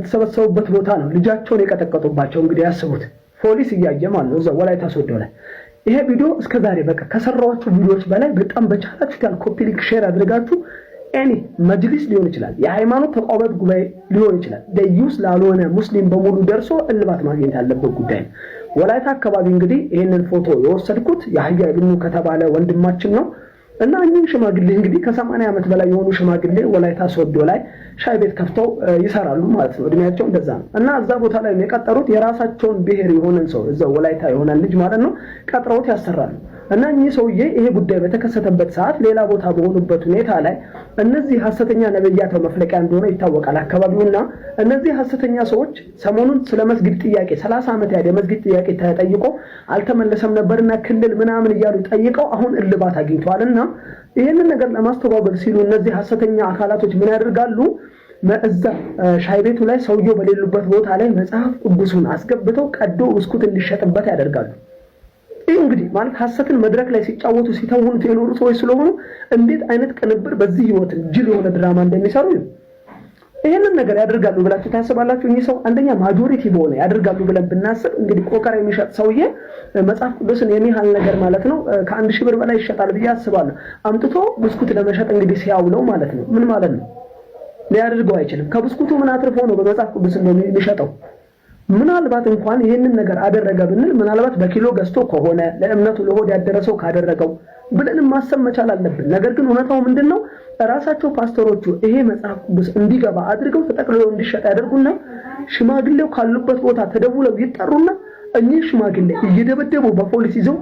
ተሰበሰቡበት ቦታ ነው ልጃቸውን የቀጠቀጡባቸው። እንግዲህ ያስቡት ፖሊስ እያየ ማለት ነው እዛው ወላይታ ሶዶ ላይ። ይሄ ቪዲዮ እስከዛሬ በቃ ከሰራኋቸው ቪዲዮዎች በላይ በጣም በቻላችሁት ያህል ኮፒ ሊንክ ሼር አድርጋችሁ ኤኒ መጅሊስ ሊሆን ይችላል፣ የሃይማኖት ተቋማት ጉባኤ ሊሆን ይችላል፣ ደዩስ ላልሆነ ሙስሊም በሙሉ ደርሶ እልባት ማግኘት ያለበት ጉዳይ ነው። ወላይታ አካባቢ እንግዲህ ይሄንን ፎቶ የወሰድኩት ያህያ ኢብኑ ከተባለ ወንድማችን ነው እና እኚህ ሽማግሌ እንግዲህ ከ80 ዓመት በላይ የሆኑ ሽማግሌ ወላይታ ሶዶ ላይ ሻይ ቤት ከፍተው ይሰራሉ ማለት ነው። እድሜያቸው እንደዛ ነው እና እዛ ቦታ ላይ የቀጠሩት የራሳቸውን ብሔር የሆነን ሰው እዛው ወላይታ የሆነ ልጅ ማለት ነው ቀጥረውት ያሰራሉ። እና እኚህ ሰውዬ ይሄ ጉዳይ በተከሰተበት ሰዓት ሌላ ቦታ በሆኑበት ሁኔታ ላይ እነዚህ ሐሰተኛ ነብያት መፍለቂያ እንደሆነ ይታወቃል አካባቢውና እነዚህ ሐሰተኛ ሰዎች ሰሞኑን ስለ መስጊድ ጥያቄ 30 ዓመት ያደ መስጊድ ጥያቄ ተጠይቆ አልተመለሰም ነበርና ክልል ምናምን እያሉ ጠይቀው አሁን እልባት አግኝተዋልና ይሄንን ነገር ለማስተባበል ሲሉ እነዚህ ሐሰተኛ አካላቶች ምን ያደርጋሉ? እዛ ሻይ ቤቱ ላይ ሰውየው በሌሉበት ቦታ ላይ መጽሐፍ ቅዱስን አስገብተው ቀዶ ብስኩት እንዲሸጥበት ያደርጋሉ። እንግዲህ ማለት ሐሰትን መድረክ ላይ ሲጫወቱ ሲተውኑት የኖሩ ሰዎች ስለሆኑ እንዴት አይነት ቅንብር በዚህ ህይወት ጅል የሆነ ድራማ እንደሚሰሩ ይሄንን ነገር ያደርጋሉ ብላችሁ ታስባላችሁ? እኚህ ሰው አንደኛ ማጆሪቲ በሆነ ያደርጋሉ ብለን ብናስብ እንግዲህ ቆቀራ የሚሸጥ ሰውዬ መጽሐፍ ቅዱስን የሚያህል ነገር ማለት ነው ከ1000 ብር በላይ ይሸጣል ብዬ አስባለሁ። አምጥቶ ብስኩት ለመሸጥ እንግዲህ ሲያውለው ማለት ነው ምን ማለት ነው? ሊያደርገው አይችልም። ከብስኩቱ ምን አትርፎ ነው በመጽሐፍ ቅዱስ የሚሸጠው? ምናልባት እንኳን ይሄንን ነገር አደረገ ብንል ምናልባት በኪሎ ገዝቶ ከሆነ ለእምነቱ ለሆድ ያደረሰው ካደረገው ብለን ማሰብ መቻል አለብን። ነገር ግን እውነታው ምንድነው? ራሳቸው ፓስተሮቹ ይሄ መጽሐፍ ቅዱስ እንዲገባ አድርገው ተጠቅልሎ እንዲሸጥ ያደርጉና ሽማግሌው ካሉበት ቦታ ተደውለው ይጠሩና እኚህ ሽማግሌ እየደበደቡ በፖሊስ ይዘው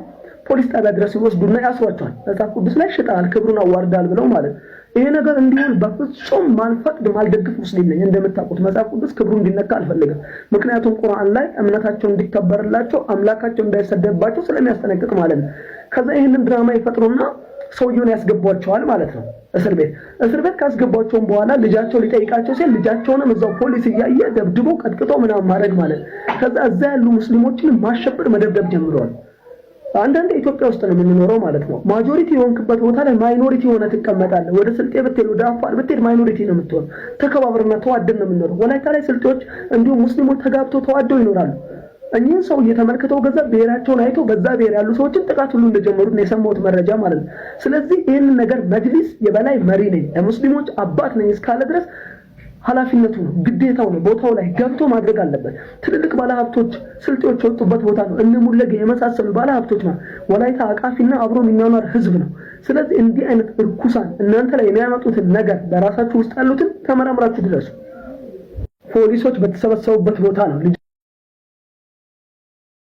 ፖሊስ ጣቢያ ድረስ ይወስዱና ያስሯቸዋል። መጽሐፍ ቅዱስ ላይ ሽጣል ክብሩን አዋርዳል ብለው ማለት ይሄ ነገር እንዲሆን በፍጹም ማልፈቅድ ማልደግፍ ሙስሊም ነኝ። እንደምታውቁት መጽሐፍ ቅዱስ ክብሩ እንዲነካ አልፈልግም። ምክንያቱም ቁርአን ላይ እምነታቸው እንዲከበርላቸው አምላካቸው እንዳይሰደብባቸው ስለሚያስጠነቅቅ ማለት ነው። ከዛ ይሄንን ድራማ ይፈጥሩና ሰውየውን ያስገቧቸዋል ማለት ነው እስር ቤት ካስገቧቸው በኋላ ልጃቸው ሊጠይቃቸው ሲል ልጃቸውንም እዛው ፖሊስ እያየ ደብድቦ ቀጥቅጦ ምናምን ማድረግ ማለት ከዛ እዛ ያሉ ሙስሊሞችን ማሸበር መደብደብ ጀምረዋል። አንዳንድ ኢትዮጵያ ውስጥ ነው የምንኖረው ማለት ነው። ማጆሪቲ የሆንክበት ቦታ ላይ ማይኖሪቲ ሆነ ትቀመጣለህ። ወደ ስልጤ ብትሄድ ወደ አፋር ብትሄድ ማይኖሪቲ ነው የምትሆነው። ተከባብረና ተዋደን ነው የምንኖረው። ወላይታ ላይ ስልጤዎች እንዲሁም ሙስሊሞች ተጋብተው ተዋደው ይኖራሉ። እኚህን ሰው እየተመለከተው ገዛ ብሔራቸውን አይቶ በዛ ብሔር ያሉ ሰዎችን ጥቃት ሁሉ እንደጀመሩት ነው የሰማሁት መረጃ ማለት ነው። ስለዚህ ይሄንን ነገር መጅሊስ የበላይ መሪ ነኝ የሙስሊሞች አባት ነኝ እስካለ ድረስ ኃላፊነቱ ነው ግዴታው ነው ቦታው ላይ ገብቶ ማድረግ አለበት። ትልልቅ ባለሀብቶች ስልጤዎች ወጡበት ቦታ ነው እነ ሙለጌ የመሳሰሉ ባለሀብቶች ማለት ወላይታ አቃፊና አብሮ የሚኖር ህዝብ ነው። ስለዚህ እንዲህ አይነት እርኩሳን እናንተ ላይ የሚያመጡትን ነገር በራሳችሁ ውስጥ ያሉትን ተመራምራችሁ ድረሱ። ፖሊሶች በተሰበሰቡበት ቦታ ነው